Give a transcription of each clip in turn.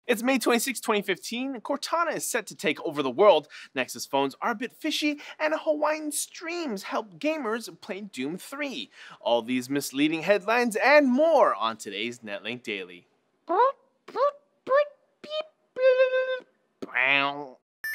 It's May 26, 2015. Cortana is set to take over the world. Nexus phones are a bit fishy, and Hawaiian streams help gamers play Doom 3. All these misleading headlines and more on today's Netlinked Daily.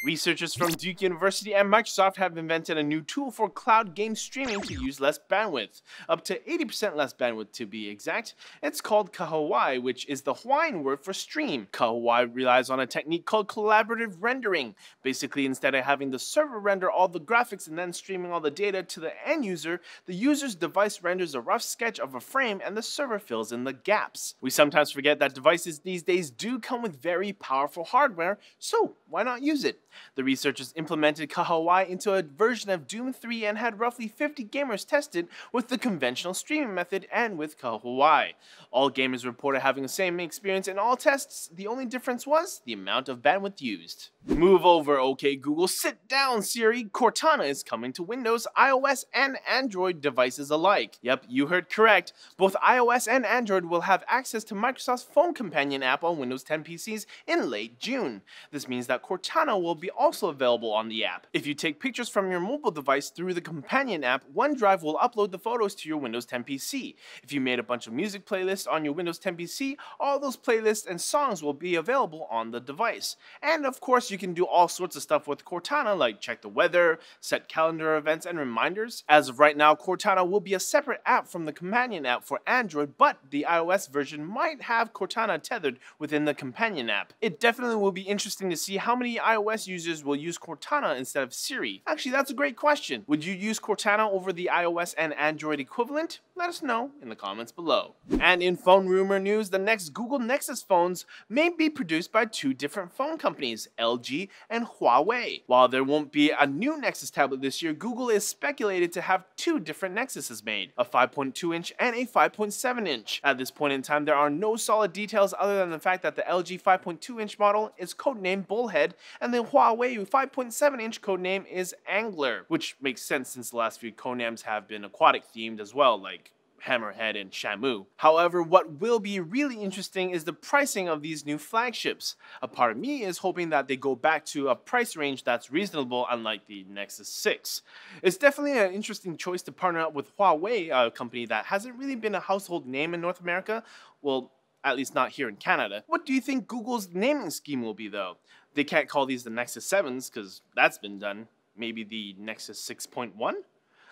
Researchers from Duke University and Microsoft have invented a new tool for cloud game streaming to use less bandwidth, up to 80% less bandwidth to be exact. It's called Kahawaii, which is the Hawaiian word for stream. Kahawaii relies on a technique called collaborative rendering. Basically, instead of having the server render all the graphics and then streaming all the data to the end user, the user's device renders a rough sketch of a frame and the server fills in the gaps. We sometimes forget that devices these days do come with very powerful hardware, so why not use it? The researchers implemented Kahawai into a version of Doom 3 and had roughly 50 gamers tested with the conventional streaming method and with Kahawai. All gamers reported having the same experience in all tests. The only difference was the amount of bandwidth used. Move over, okay Google. Sit down, Siri. Cortana is coming to Windows, iOS, and Android devices alike. Yep, you heard correct. Both iOS and Android will have access to Microsoft's Phone Companion app on Windows 10 PCs in late June. This means that Cortana will be also available on the app. If you take pictures from your mobile device through the Companion app, OneDrive will upload the photos to your Windows 10 PC. If you made a bunch of music playlists on your Windows 10 PC, all those playlists and songs will be available on the device. And of course, you can do all sorts of stuff with Cortana, like check the weather, set calendar events and reminders. As of right now, Cortana will be a separate app from the Companion app for Android, but the iOS version might have Cortana tethered within the Companion app. It definitely will be interesting to see how many iOS users will use Cortana instead of Siri. Actually, that's a great question. Would you use Cortana over the iOS and Android equivalent? Let us know in the comments below. And in phone rumor news, the next Google Nexus phones may be produced by two different phone companies, LG and Huawei. While there won't be a new Nexus tablet this year, Google is speculated to have two different Nexuses made, a 5.2-inch and a 5.7-inch. At this point in time, there are no solid details other than the fact that the LG 5.2-inch model is codenamed Bullhead and the Huawei 5.7-inch codename is Angler, which makes sense since the last few codenames have been aquatic themed as well, like Hammerhead and Shamu. However, what will be really interesting is the pricing of these new flagships. A part of me is hoping that they go back to a price range that's reasonable, unlike the Nexus 6. It's definitely an interesting choice to partner up with Huawei, a company that hasn't really been a household name in North America. Well, at least not here in Canada. What do you think Google's naming scheme will be though? They can't call these the Nexus 7s because that's been done. Maybe the Nexus 6.1?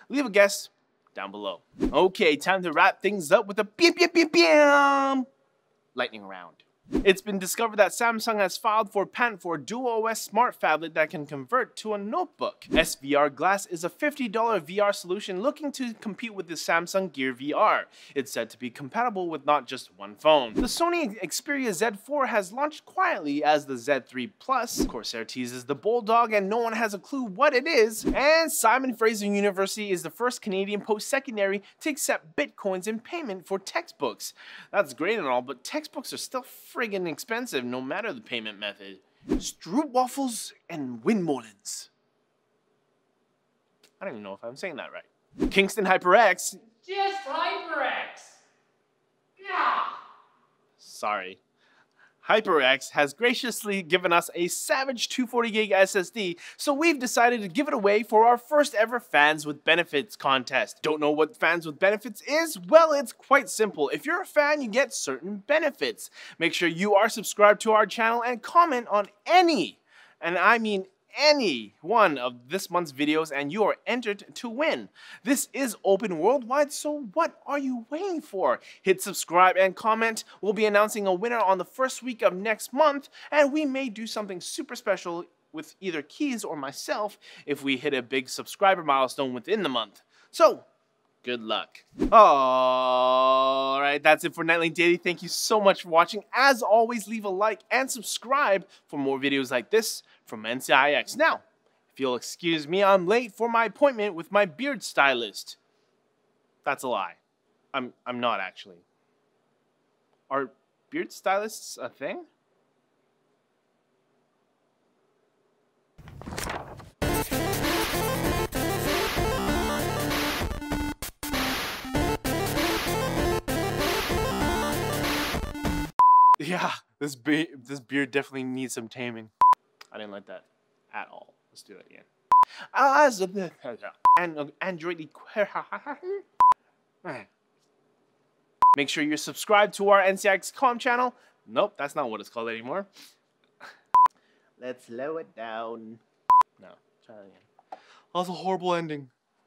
Leave a guess down below. Okay, time to wrap things up with a lightning round. It's been discovered that Samsung has filed for patent for a dual-OS smart phablet that can convert to a notebook. SVR Glass is a $50 VR solution looking to compete with the Samsung Gear VR. It's said to be compatible with not just one phone. The Sony Xperia Z4 has launched quietly as the Z3 Plus. Corsair teases the bulldog and no one has a clue what it is. And Simon Fraser University is the first Canadian post-secondary to accept bitcoins in payment for textbooks. That's great and all, but textbooks are still friggin' expensive no matter the payment method. Stroopwafels and windmolens. I don't even know if I'm saying that right. Kingston HyperX. Just HyperX. Yeah. Sorry. HyperX has graciously given us a savage 240GB SSD, so we've decided to give it away for our first ever Fans with Benefits contest. Don't know what Fans with Benefits is? Well, it's quite simple. If you're a fan, you get certain benefits. Make sure you are subscribed to our channel and comment on any, and I mean any one of this month's videos and you are entered to win. This is open worldwide, so what are you waiting for? Hit subscribe and comment. We'll be announcing a winner on the first week of next month, and we may do something super special with either Keys or myself if we hit a big subscriber milestone within the month. So, good luck. Alright, that's it for Netlinked Daily. Thank you so much for watching. As always, leave a like and subscribe for more videos like this from NCIX. Now, if you'll excuse me, I'm late for my appointment with my beard stylist. That's a lie. I'm not actually. Are beard stylists a thing? Yeah, This beard definitely needs some taming. I didn't like that at all. Let's do it again. Android. Make sure you're subscribed to our NCX.com channel. Nope, that's not what it's called anymore. Let's slow it down. No, try that again. That was a horrible ending.